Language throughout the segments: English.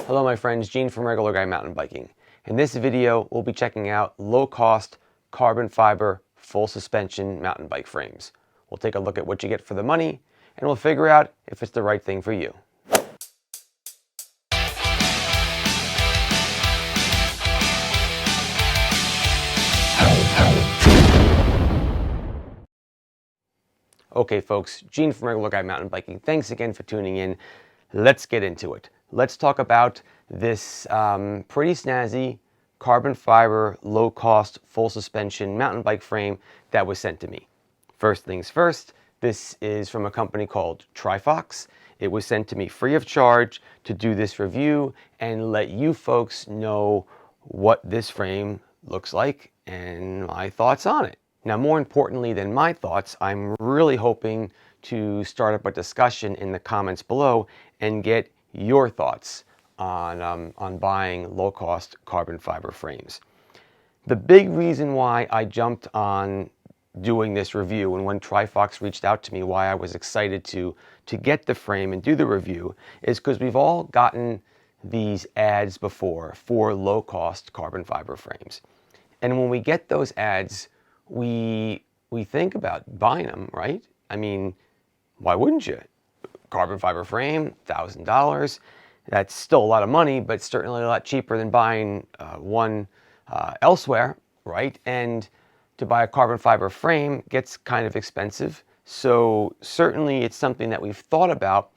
Hello my friends, Gene from Regular Guy Mountain Biking. In this video, we'll be checking out low-cost carbon fiber full suspension mountain bike frames. We'll take a look at what you get for the money, and we'll figure out if it's the right thing for you. Okay folks, Gene from Regular Guy Mountain Biking. Thanks again for tuning in. Let's get into it. Let's talk about this pretty snazzy carbon fiber, low-cost, full suspension mountain bike frame that was sent to me. First things first, this is from a company called Trifox. It was sent to me free of charge to do this review and let you folks know what this frame looks like and my thoughts on it. Now, more importantly than my thoughts, I'm really hoping to start up a discussion in the comments below and get your thoughts on buying low-cost carbon fiber frames. The big reason why I jumped on doing this review, and when Trifox reached out to me, why I was excited to get the frame and do the review, is because we've all gotten these ads before for low-cost carbon fiber frames. And when we get those ads, we think about buying them, right? I mean, why wouldn't you? Carbon fiber frame, $1,000. That's still a lot of money, but certainly a lot cheaper than buying one elsewhere, right? And to buy a carbon fiber frame gets kind of expensive. So certainly it's something that we've thought about,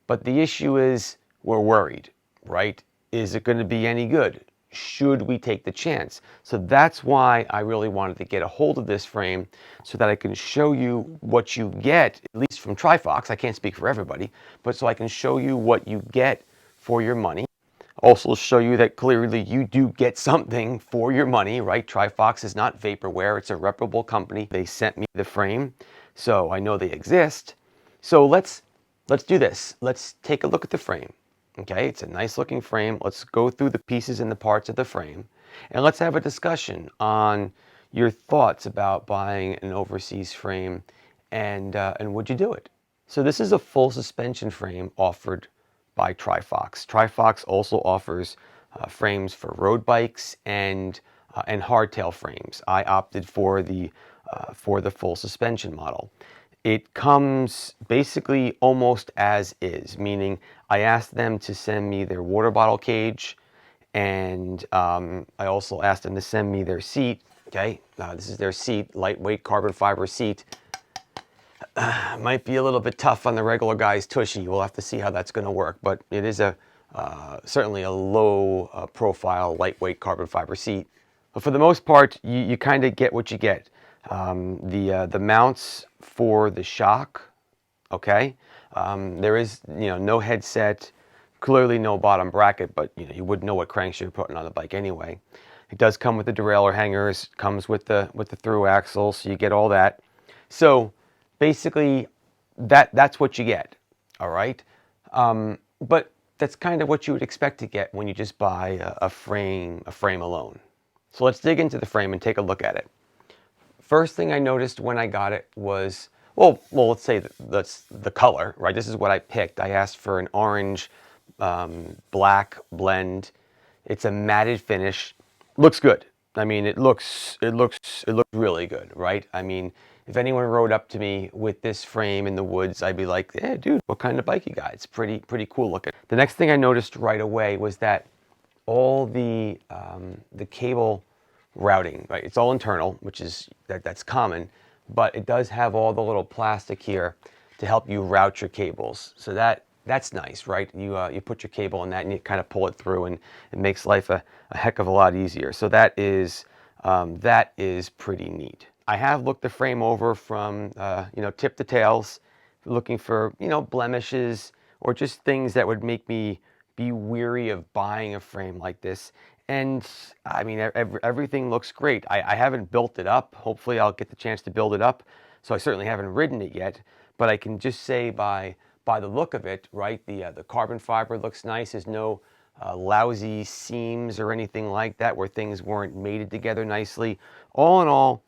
but the issue is we're worried, right? Is it going to be any good? Should we take the chance? So that's why I really wanted to get a hold of this frame so that I can show you what you get, at least from Trifox. I can't speak for everybody, but so I can show you what you get for your money. Also show you that clearly you do get something for your money, right? Trifox is not vaporware. It's a reputable company. They sent me the frame, so I know they exist. So let's do this. Let's take a look at the frame. Okay, it's a nice looking frame. Let's go through the pieces and the parts of the frame, and let's have a discussion on your thoughts about buying an overseas frame and would you do it? So this is a full suspension frame offered by Trifox. Trifox also offers frames for road bikes and hardtail frames. I opted for the full suspension model. It comes basically almost as is, meaning I asked them to send me their water bottle cage, and I also asked them to send me their seat. Okay, this is their seat, lightweight carbon fiber seat. Might be a little bit tough on the regular guy's tushy. We'll have to see how that's going to work, but it is certainly a low profile, lightweight carbon fiber seat. But for the most part, you kind of get what you get. The mounts for the shock, okay, there is no headset, clearly no bottom bracket, but you would know what cranks you're putting on the bike anyway. It does come with the derailleur hangers, comes with the through axle, so you get all that. So basically that's what you get, all right. But that's kind of what you would expect to get when you just buy a frame alone. So let's dig into the frame and take a look at it. First thing I noticed when I got it was, well, let's say that's the color, right? This is what I picked. I asked for an orange black blend. It's a matted finish. Looks good. I mean, it looks really good, right? I mean, if anyone rode up to me with this frame in the woods, I'd be like, "Hey, dude, what kind of bike you got? It's pretty cool looking." The next thing I noticed right away was that all the cable routing, right? It's all internal, which is that's common, but it does have all the little plastic here to help you route your cables. So that's nice, right? You put your cable in that and you kind of pull it through, and it makes life a heck of a lot easier. So that is pretty neat. I have looked the frame over from tip to tails, looking for blemishes or just things that would make me be weary of buying a frame like this. And I mean, everything looks great. I haven't built it up. Hopefully I'll get the chance to build it up. So I certainly haven't ridden it yet, but I can just say by the look of it, right? The carbon fiber looks nice. There's no lousy seams or anything like that where things weren't mated together nicely. All in all,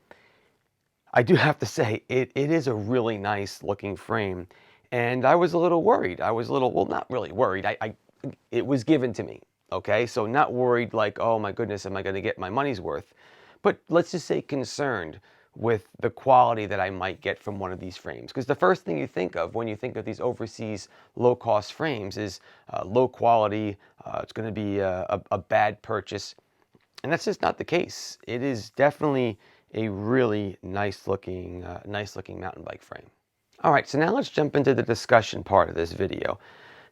I do have to say it is a really nice looking frame. And I was a little worried. I was a little, well, not really worried. it was given to me. Okay, so not worried like, oh my goodness, am I going to get my money's worth? But let's just say concerned with the quality that I might get from one of these frames. Because the first thing you think of when you think of these overseas low-cost frames is low quality, it's going to be a bad purchase. And that's just not the case. It is definitely a really nice looking mountain bike frame. All right, so now let's jump into the discussion part of this video.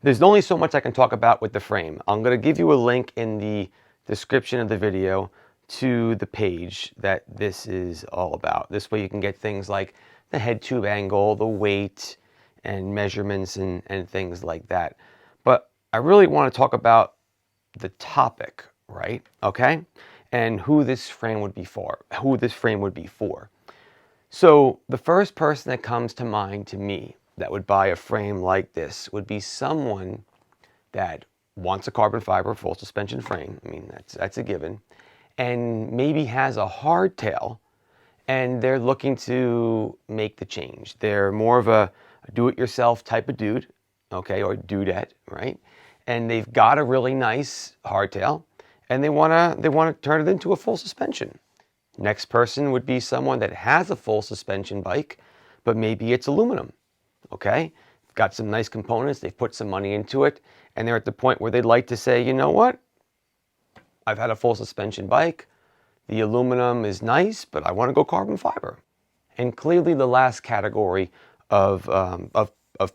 There's only so much I can talk about with the frame. I'm going to give you a link in the description of the video to the page that this is all about. This way you can get things like the head tube angle, the weight, and measurements and things like that. But I really want to talk about the topic, right? Okay? And who this frame would be for. So the first person that comes to mind to me that would buy a frame like this would be someone that wants a carbon fiber full suspension frame. I mean, that's a given. And maybe has a hardtail and they're looking to make the change. They're more of a do-it-yourself type of dude, okay, or dudette, right? And they've got a really nice hardtail and they wanna turn it into a full suspension. Next person would be someone that has a full suspension bike, but maybe it's aluminum, okay? Got some nice components, they've put some money into it, and they're at the point where they'd like to say, you know what? I've had a full suspension bike. The aluminum is nice, but I want to go carbon fiber. And clearly the last category of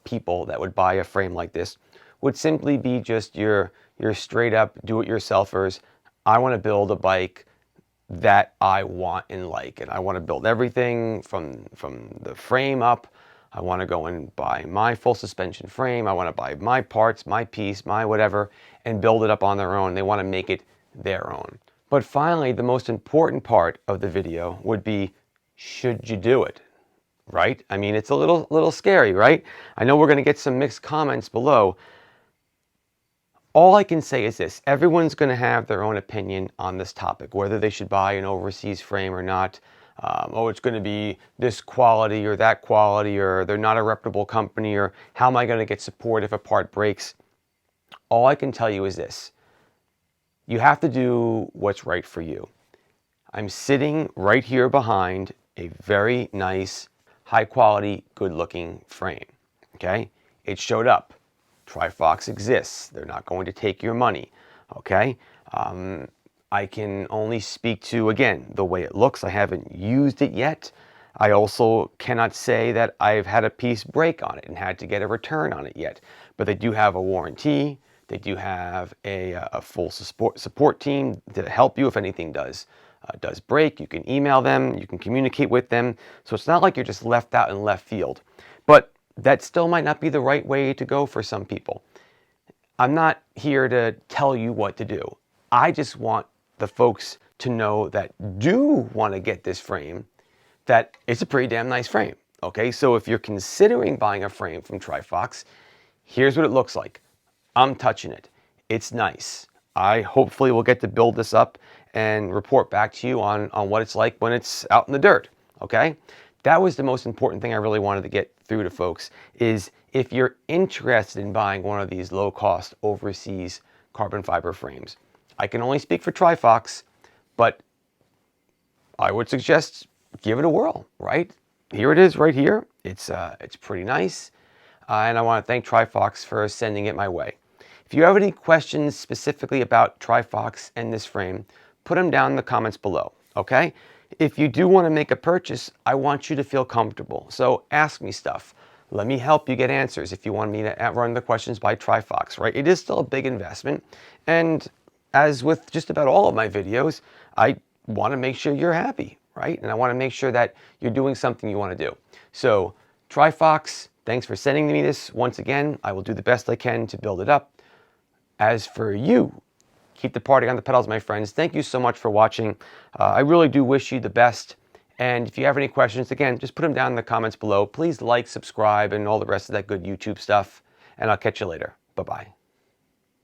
people that would buy a frame like this would simply be just your straight up do-it-yourselfers. I want to build a bike that I want and like, and I want to build everything from the frame up. I want to go and buy my full suspension frame. I want to buy my parts, my piece, my whatever, and build it up on their own. They want to make it their own. But finally, the most important part of the video would be, should you do it? Right? I mean, it's a little scary, right? I know we're going to get some mixed comments below. All I can say is this: everyone's going to have their own opinion on this topic, whether they should buy an overseas frame or not. Oh, it's going to be this quality or that quality, or they're not a reputable company, or how am I going to get support if a part breaks? All I can tell you is this: you have to do what's right for you. I'm sitting right here behind a very nice, high quality, good looking frame. Okay? It showed up. Trifox exists. They're not going to take your money. Okay? I can only speak to, again, the way it looks. I haven't used it yet. I also cannot say that I've had a piece break on it and had to get a return on it yet. But they do have a warranty. They do have a full support team to help you if anything does break. You can email them. You can communicate with them. So it's not like you're just left out in left field. But that still might not be the right way to go for some people. I'm not here to tell you what to do. I just want the folks to know that do want to get this frame, that it's a pretty damn nice frame. Okay, so if you're considering buying a frame from Trifox, here's what it looks like. I'm touching it. It's nice. I hopefully will get to build this up and report back to you on what it's like when it's out in the dirt. Okay? That was the most important thing I really wanted to get through to folks, is if you're interested in buying one of these low-cost overseas carbon fiber frames. I can only speak for Trifox, but I would suggest give it a whirl, right? Here it is right here. It's pretty nice. And I want to thank Trifox for sending it my way. If you have any questions specifically about Trifox and this frame, put them down in the comments below, okay? If you do want to make a purchase, I want you to feel comfortable. So ask me stuff. Let me help you get answers if you want me to run the questions by Trifox, right? It is still a big investment. And as with just about all of my videos, I want to make sure you're happy, right? And I want to make sure that you're doing something you want to do. So Trifox, thanks for sending me this. Once again, I will do the best I can to build it up. As for you, keep the party on the pedals, my friends. Thank you so much for watching. I really do wish you the best. And if you have any questions, again, just put them down in the comments below. Please like, subscribe, and all the rest of that good YouTube stuff. And I'll catch you later. Bye-bye.